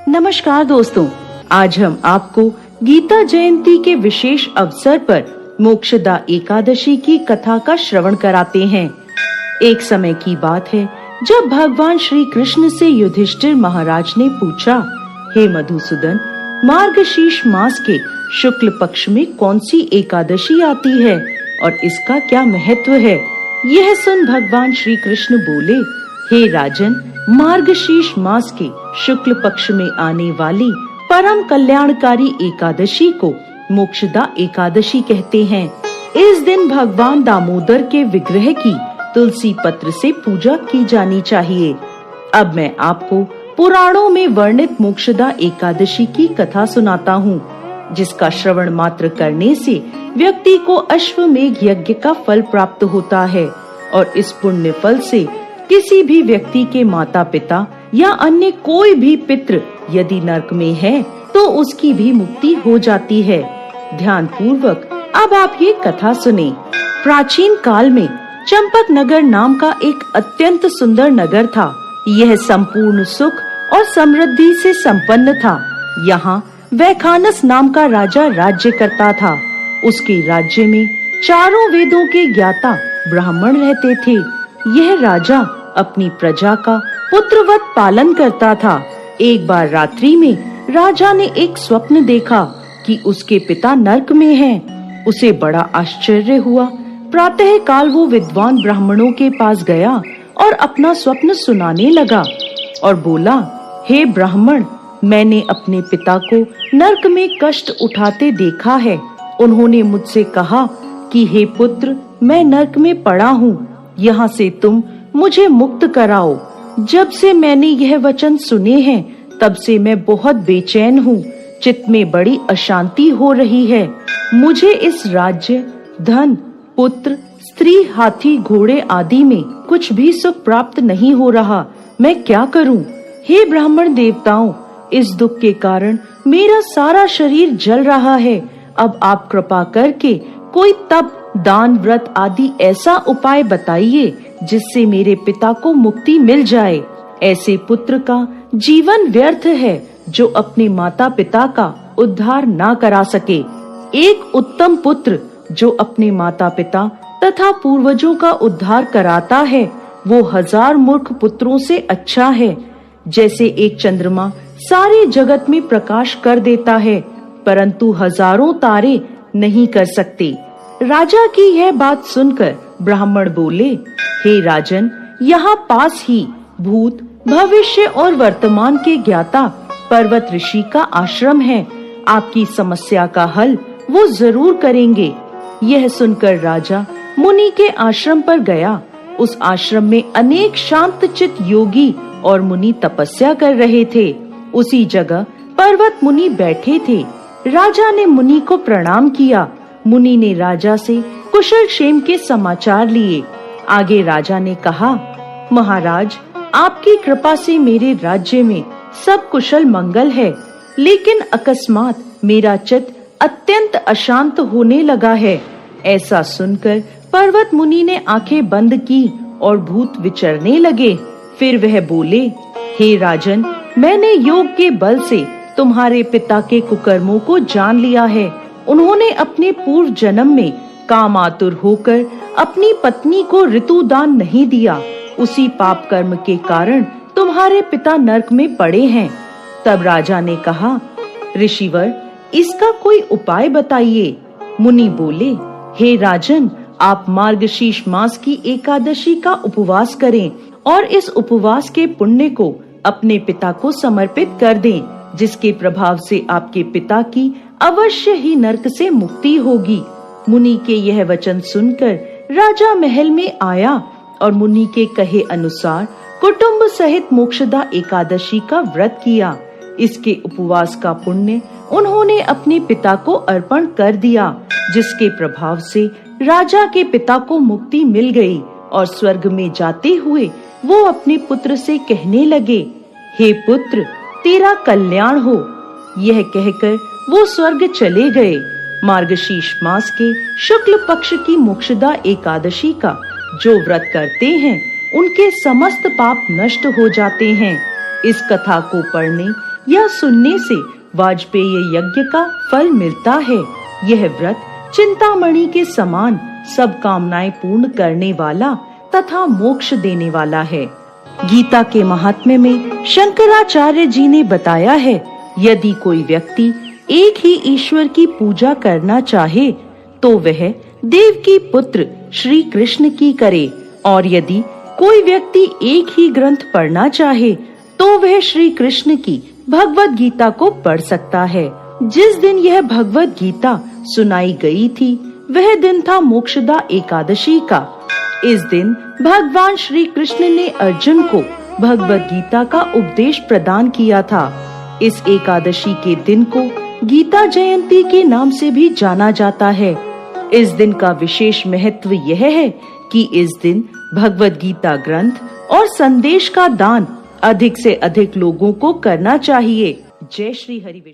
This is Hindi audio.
नमस्कार दोस्तों, आज हम आपको गीता जयंती के विशेष अवसर पर मोक्षदा एकादशी की कथा का श्रवण कराते हैं। एक समय की बात है जब भगवान श्री कृष्ण से युधिष्ठिर महाराज ने पूछा, हे मधुसूदन, मार्गशीर्ष मास के शुक्ल पक्ष में कौन सी एकादशी आती है और इसका क्या महत्व है? यह सुन भगवान श्री कृष्ण बोले, हे राजन, मार्गशीर्ष मास के शुक्ल पक्ष में आने वाली परम कल्याणकारी एकादशी को मोक्षदा एकादशी कहते हैं। इस दिन भगवान दामोदर के विग्रह की तुलसी पत्र से पूजा की जानी चाहिए। अब मैं आपको पुराणों में वर्णित मोक्षदा एकादशी की कथा सुनाता हूँ, जिसका श्रवण मात्र करने से व्यक्ति को अश्वमेघ यज्ञ का फल प्राप्त होता है और इस पुण्य फल से किसी भी व्यक्ति के माता पिता या अन्य कोई भी पितृ यदि नरक में है तो उसकी भी मुक्ति हो जाती है। ध्यान पूर्वक अब आप ये कथा सुने। प्राचीन काल में चंपक नगर नाम का एक अत्यंत सुंदर नगर था। यह संपूर्ण सुख और समृद्धि से संपन्न था। यहाँ वैखानस नाम का राजा राज्य करता था। उसके राज्य में चारों वेदों के ज्ञाता ब्राह्मण रहते थे। यह राजा अपनी प्रजा का पुत्रवत पालन करता था। एक बार रात्रि में राजा ने एक स्वप्न देखा कि उसके पिता नरक में हैं। उसे बड़ा आश्चर्य हुआ। प्रातः काल वो विद्वान ब्राह्मणों के पास गया और अपना स्वप्न सुनाने लगा और बोला, हे ब्राह्मण, मैंने अपने पिता को नरक में कष्ट उठाते देखा है। उन्होंने मुझसे कहा कि हे पुत्र, मैं नरक में पड़ा हूँ, यहाँ से तुम मुझे मुक्त कराओ। जब से मैंने यह वचन सुने हैं तब से मैं बहुत बेचैन हूँ। चित्त में बड़ी अशांति हो रही है। मुझे इस राज्य, धन, पुत्र, स्त्री, हाथी, घोड़े आदि में कुछ भी सुख प्राप्त नहीं हो रहा। मैं क्या करूँ? हे ब्राह्मण देवताओं, इस दुख के कारण मेरा सारा शरीर जल रहा है। अब आप कृपा करके कोई तप, दान, व्रत आदि ऐसा उपाय बताइए जिससे मेरे पिता को मुक्ति मिल जाए। ऐसे पुत्र का जीवन व्यर्थ है जो अपने माता पिता का उद्धार ना करा सके। एक उत्तम पुत्र जो अपने माता पिता तथा पूर्वजों का उद्धार कराता है, वो 1000 मूर्ख पुत्रों से अच्छा है। जैसे एक चंद्रमा सारे जगत में प्रकाश कर देता है, परंतु हजारों तारे नहीं कर सकते। राजा की यह बात सुनकर ब्राह्मण बोले, हे राजन, यहाँ पास ही भूत, भविष्य और वर्तमान के ज्ञाता पर्वत ऋषि का आश्रम है। आपकी समस्या का हल वो जरूर करेंगे। यह सुनकर राजा मुनि के आश्रम पर गया। उस आश्रम में अनेक शांतचित योगी और मुनि तपस्या कर रहे थे। उसी जगह पर्वत मुनि बैठे थे। राजा ने मुनि को प्रणाम किया। मुनि ने राजा से कुशल क्षेम के समाचार लिए। आगे राजा ने कहा, महाराज, आपकी कृपा से मेरे राज्य में सब कुशल मंगल है, लेकिन अकस्मात मेरा चित्त अत्यंत अशांत होने लगा है। ऐसा सुनकर पर्वत मुनि ने आंखें बंद की और भूत विचरने लगे। फिर वह बोले, हे राजन, मैंने योग के बल से तुम्हारे पिता के कुकर्मों को जान लिया है। उन्होंने अपने पूर्व जन्म में कामातुर होकर अपनी पत्नी को ऋतुदान नहीं दिया। उसी पाप कर्म के कारण तुम्हारे पिता नरक में पड़े हैं। तब राजा ने कहा, ऋषिवर, इसका कोई उपाय बताइए। मुनि बोले, हे राजन, आप मार्गशीर्ष मास की एकादशी का उपवास करें और इस उपवास के पुण्य को अपने पिता को समर्पित कर दें, जिसके प्रभाव से आपके पिता की अवश्य ही नरक से मुक्ति होगी। मुनि के यह वचन सुनकर राजा महल में आया और मुनि के कहे अनुसार कुटुंब सहित मोक्षदा एकादशी का व्रत किया। इसके उपवास का पुण्य उन्होंने अपने पिता को अर्पण कर दिया, जिसके प्रभाव से राजा के पिता को मुक्ति मिल गई और स्वर्ग में जाते हुए वो अपने पुत्र से कहने लगे, हे पुत्र, तेरा कल्याण हो। यह कहकर वो स्वर्ग चले गए। मार्गशीर्ष मास के शुक्ल पक्ष की मोक्षदा एकादशी का जो व्रत करते हैं, उनके समस्त पाप नष्ट हो जाते हैं। इस कथा को पढ़ने यह सुनने से वाजपेयी यज्ञ का फल मिलता है। यह व्रत चिंतामणि के समान सब कामनाएं पूर्ण करने वाला तथा मोक्ष देने वाला है। गीता के महात्म्य में शंकराचार्य जी ने बताया है, यदि कोई व्यक्ति एक ही ईश्वर की पूजा करना चाहे तो वह देव की पुत्र श्री कृष्ण की करे, और यदि कोई व्यक्ति एक ही ग्रंथ पढ़ना चाहे तो वह श्री कृष्ण की भगवत गीता को पढ़ सकता है। जिस दिन यह भगवत गीता सुनाई गई थी वह दिन था मोक्षदा एकादशी का। इस दिन भगवान श्री कृष्ण ने अर्जुन को भगवत गीता का उपदेश प्रदान किया था। इस एकादशी के दिन को गीता जयंती के नाम से भी जाना जाता है। इस दिन का विशेष महत्व यह है कि इस दिन भगवत गीता ग्रंथ और संदेश का दान अधिक से अधिक लोगों को करना चाहिए। जय श्री हरि विष्णु।